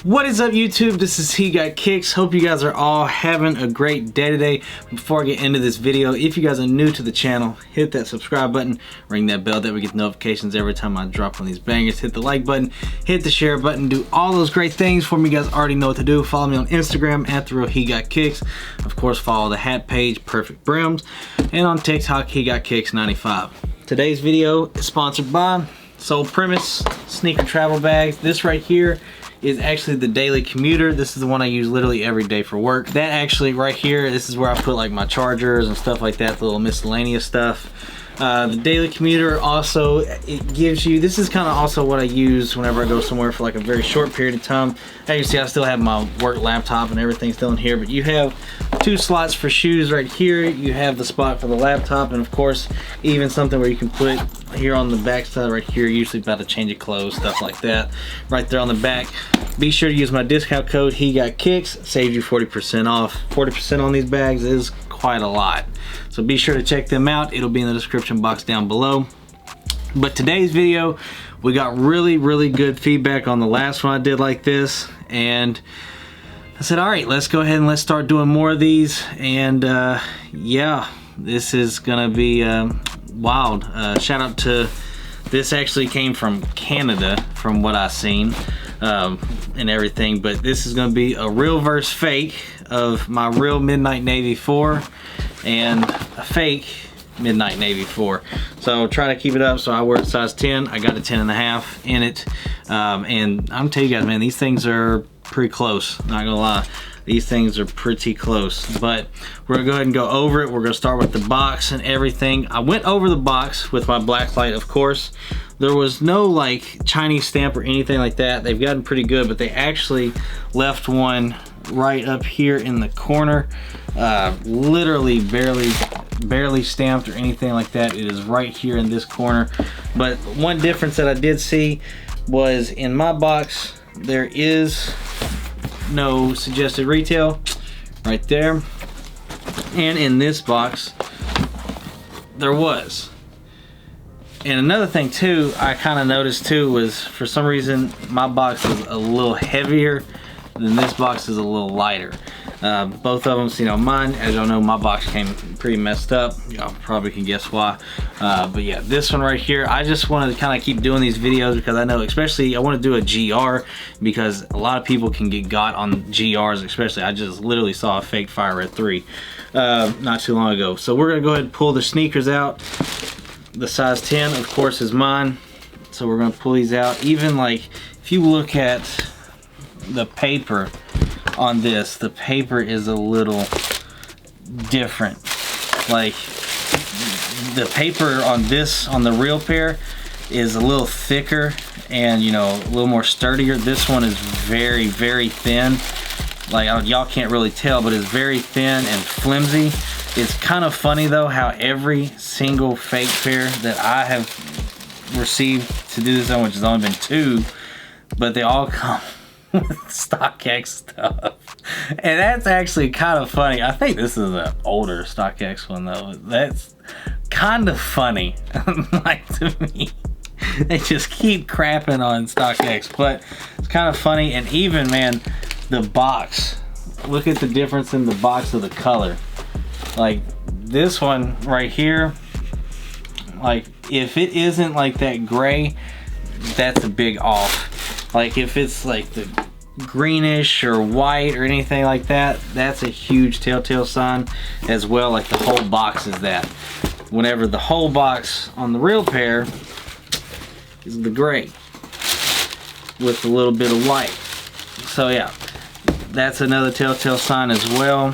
What is up, YouTube? This is therealhegotkickz. Hope you guys are all having a great day today. Before I get into this video, if you guys are new to the channel, hit that subscribe button, ring that bell that we get notifications every time I drop on these bangers. Hit the like button, hit the share button, do all those great things for me. You guys already know what to do. Follow me on Instagram at therealhegotkickz. Of course, follow the hat page, Perfectbrimz, and on TikTok, hegotkicks95. Today's video is sponsored by Perfectbrimz sneaker travel bags. This right here is actually the daily commuter. This is the one I use literally every day for work. That actually right here, this is where I put like my chargers and stuff like that, the little miscellaneous stuff. The daily commuter also, it gives you, this is kind of also what I use whenever I go somewhere for like a very short period of time. As you can see, I still have my work laptop and everything still in here, but you have two slots for shoes right here. You have the spot for the laptop, and of course, even something where you can put here on the back side right here, usually about a change of clothes, stuff like that, right there on the back. Be sure to use my discount code HEGOTKICKZ, saves you 40% off. 40% on these bags is quite a lot. So be sure to check them out. It'll be in the description box down below. But today's video, we got really good feedback on the last one I did like this, and I said, all right, let's go ahead and let's start doing more of these. And yeah, this is gonna be wild. Shout out to, this actually came from Canada from what I've seen and everything, but this is gonna be a real versus fake of my real Midnight Navy 4 and a fake Midnight Navy 4. So try to keep it up. So I wear a size 10. I got a 10.5 in it. And I'm telling you guys, man, these things are pretty close. Not gonna lie. These things are pretty close. But we're gonna go ahead and go over it. We're gonna start with the box and everything. I went over the box with my black light, of course. There was no like Chinese stamp or anything like that. They've gotten pretty good, but they actually left one right up here in the corner. Literally barely stamped or anything like that. It is right here in this corner. But one difference that I did see was in my box, there is no suggested retail right there. And in this box, there was. And another thing too, I kind of noticed too, was for some reason my box is a little heavier than this box is a little lighter. Both of them, so, you know, mine, as y'all know, my box came pretty messed up. Y'all probably can guess why. But yeah, this one right here, I just wanted to kind of keep doing these videos because I know, especially, I want to do a GR because a lot of people can get got on GRs, especially. I just literally saw a fake Fire Red 3 not too long ago. So we're going to go ahead and pull the sneakers out. The size 10, of course, is mine. So we're going to pull these out. Even like, if you look at the paper on this, the paper is a little different. Like the paper on this, on the real pair, is a little thicker and, you know, a little more sturdier. This one is very thin. Like y'all can't really tell, but it's very thin and flimsy. It's kind of funny though how every single fake pair that I have received to do this on, which has only been 2, but they all come with StockX stuff. And that's actually kind of funny. I think this is an older StockX one though. That's kind of funny, like, to me. They just keep crapping on StockX, but it's kind of funny. And even, man, the box. Look at the difference in the box of the color. Like this one right here, like if it isn't like that gray, that's a big off. Like if it's like the greenish or white or anything like that, that's a huge telltale sign as well. Like the whole box is that. Whenever the whole box on the real pair is the gray with a little bit of white. So yeah, that's another telltale sign as well.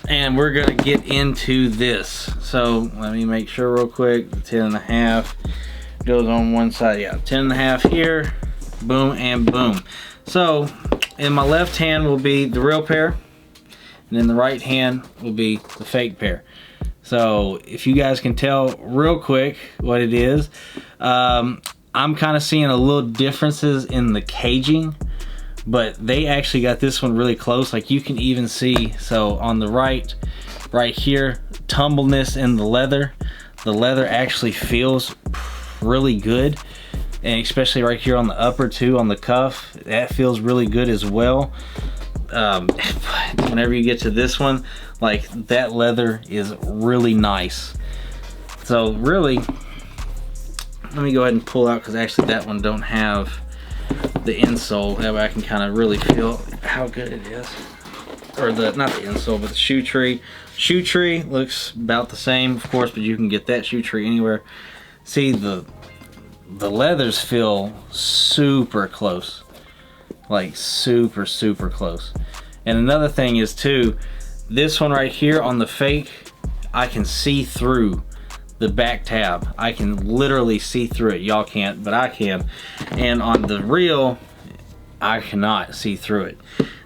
And we're gonna get into this. So let me make sure real quick. The 10.5 goes on one side. Yeah, 10.5 here, boom and boom. So in my left hand will be the real pair, and in the right hand will be the fake pair. So if you guys can tell real quick what it is, I'm kind of seeing a little differences in the caging, but they actually got this one really close. Like you can even see, so on the right here, tumbleness in the leather. The leather actually feels really good. and especially right here on the upper too, on the cuff, that feels really good as well. Whenever you get to this one, like that leather is really nice. So really, let me go ahead and pull out, because actually that one don't have the insole. That way I can kind of really feel how good it is. Or not the insole, but the shoe tree. Shoe tree looks about the same, of course, but you can get that shoe tree anywhere. See, the leathers feel super close. Like super close. And another thing is too, this one right here on the fake, I can see through the back tab. I can literally see through it. Y'all can't, but I can. And on the real, I cannot see through it.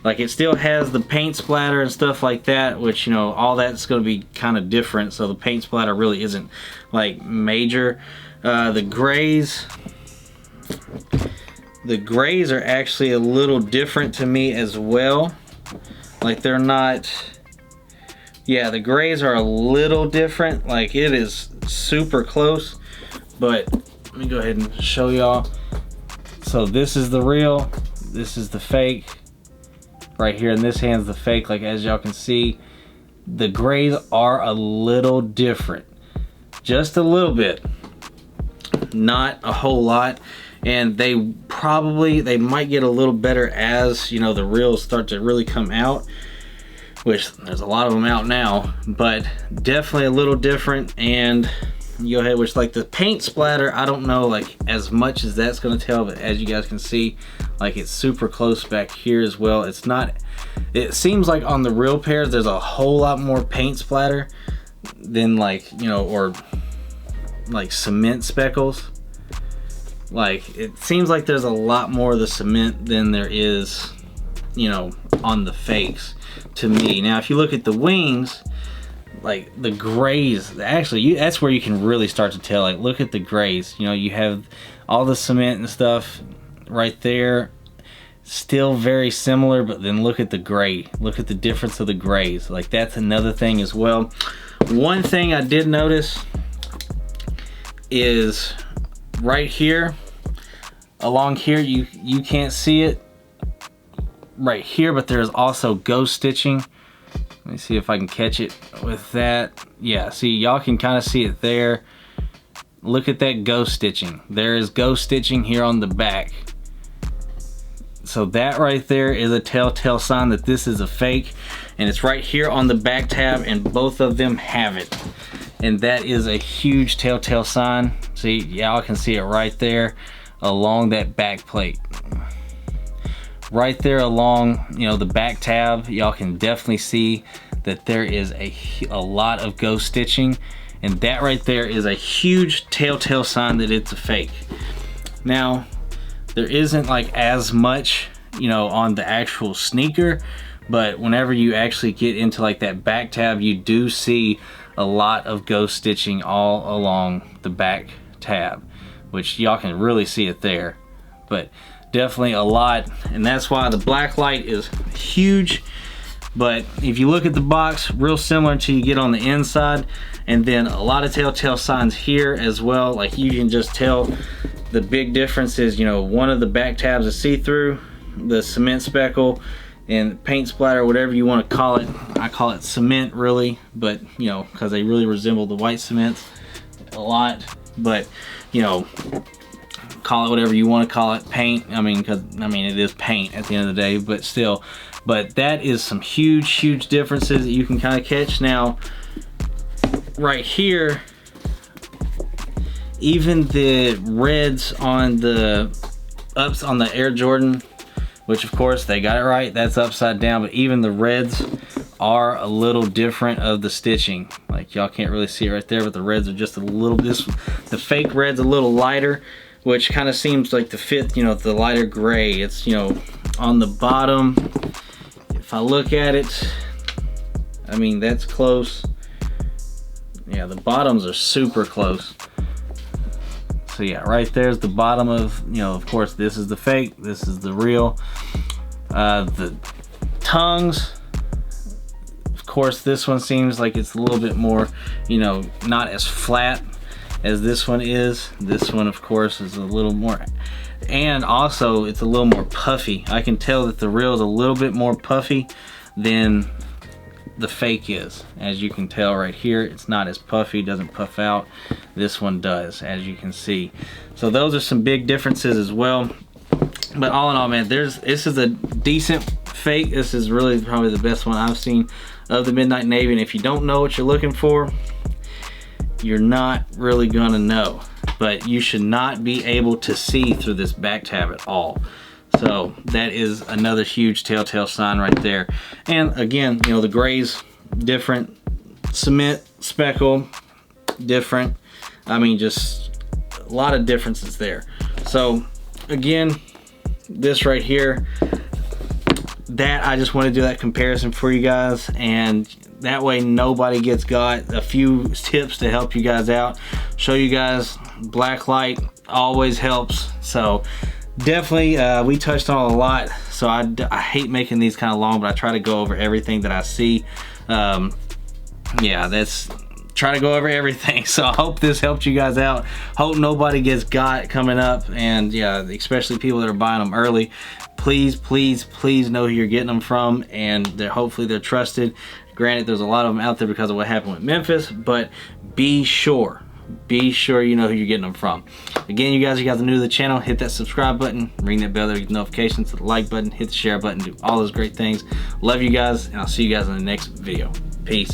Like, it still has the paint splatter and stuff like that, which, you know, all that's going to be kind of different. So the paint splatter really isn't like major. The grays are actually a little different to me as well. Like, they're not, yeah, the grays are a little different. Like, it is super close, but let me go ahead and show y'all. So this is the real, this is the fake. Right here in this hand's the fake. Like, as y'all can see, the grays are a little different, just a little bit, not a whole lot. And they might get a little better as, you know, the reels start to really come out, which there's a lot of them out now, but definitely a little different. And you go ahead, which, like, the paint splatter, I don't know like as much as that's going to tell, but as you guys can see, like, it's super close back here as well. It's not, it seems like on the real pairs there's a whole lot more paint splatter than, like, you know, or like cement speckles. Like, it seems like there's a lot more of the cement than there is, you know, on the fakes to me. Now if you look at the wings, like the grays, actually that's where you can really start to tell. Like, look at the grays, you know, you have all the cement and stuff right there, still very similar, but then look at the gray, look at the difference of the grays. Like, that's another thing as well. One thing I did notice is right here along here, you can't see it right here, but there's also ghost stitching. Let me see if I can catch it with that. Yeah, see, y'all can kind of see it there. Look at that ghost stitching. There is ghost stitching here on the back. So that right there is a telltale sign that this is a fake, and it's right here on the back tab, and both of them have it. And that is a huge telltale sign. See, y'all can see it right there along that back plate. Right there along, you know, the back tab, y'all can definitely see that there is a lot of ghost stitching, and that right there is a huge telltale sign that it's a fake. Now, there isn't like as much, you know, on the actual sneaker, but whenever you actually get into like that back tab, you do see a lot of ghost stitching all along the back tab, which y'all can really see it there. But definitely a lot, and that's why the black light is huge. But if you look at the box, real similar until you get on the inside, and then a lot of telltale signs here as well. Like, you can just tell the big difference is, you know, one of the back tabs is see-through, the cement speckle and paint splatter, whatever you want to call it. I call it cement really, but, you know, because they really resemble the white cements a lot. But, you know, call it whatever you want to call it, paint. I mean, because it is paint at the end of the day, but still. But that is some huge differences that you can kind of catch. Now, right here, even the reds on the ups on the Air Jordan, which of course they got it right, that's upside down, but even the reds are a little different of the stitching. Like, y'all can't really see it right there, but the reds are just a little, the fake red's a little lighter, which kind of seems like to fit, you know, the lighter gray. It's, you know, on the bottom, if I look at it, I mean, that's close. Yeah, the bottoms are super close. So yeah, right there's the bottom of, you know, of course this is the fake, this is the real. The tongues, of course this one seems like it's a little bit more, you know, not as flat as this one is. This one, of course, is a little more, and also it's a little more puffy. I can tell that the real is a little bit more puffy than the fake is. As you can tell right here, it's not as puffy, doesn't puff out. This one does, as you can see. So those are some big differences as well. But all in all, man, this is a decent fake. This is really probably the best one I've seen of the Midnight Navy. And if you don't know what you're looking for, you're not really gonna know. But you should not be able to see through this back tab at all. So that is another huge telltale sign right there. And again, you know, the grays different, cement speckle different. I mean, just a lot of differences there. So again, this right here, that I just want to do that comparison for you guys, and that way nobody gets got. A few tips to help you guys out, show you guys black light always helps. So definitely we touched on a lot, so I hate making these kind of long, but I try to go over everything that I see. Yeah, that's try to go over everything. So I hope this helped you guys out. Hope nobody gets got coming up, and yeah, especially people that are buying them early. Please, please, please know who you're getting them from, and hopefully they're trusted. Granted, there's a lot of them out there because of what happened with Memphis, but be sure you know who you're getting them from. Again, you guys are new to the channel, hit that subscribe button, ring that bell to get notifications, hit the like button, hit the share button, do all those great things. Love you guys, and I'll see you guys in the next video. Peace.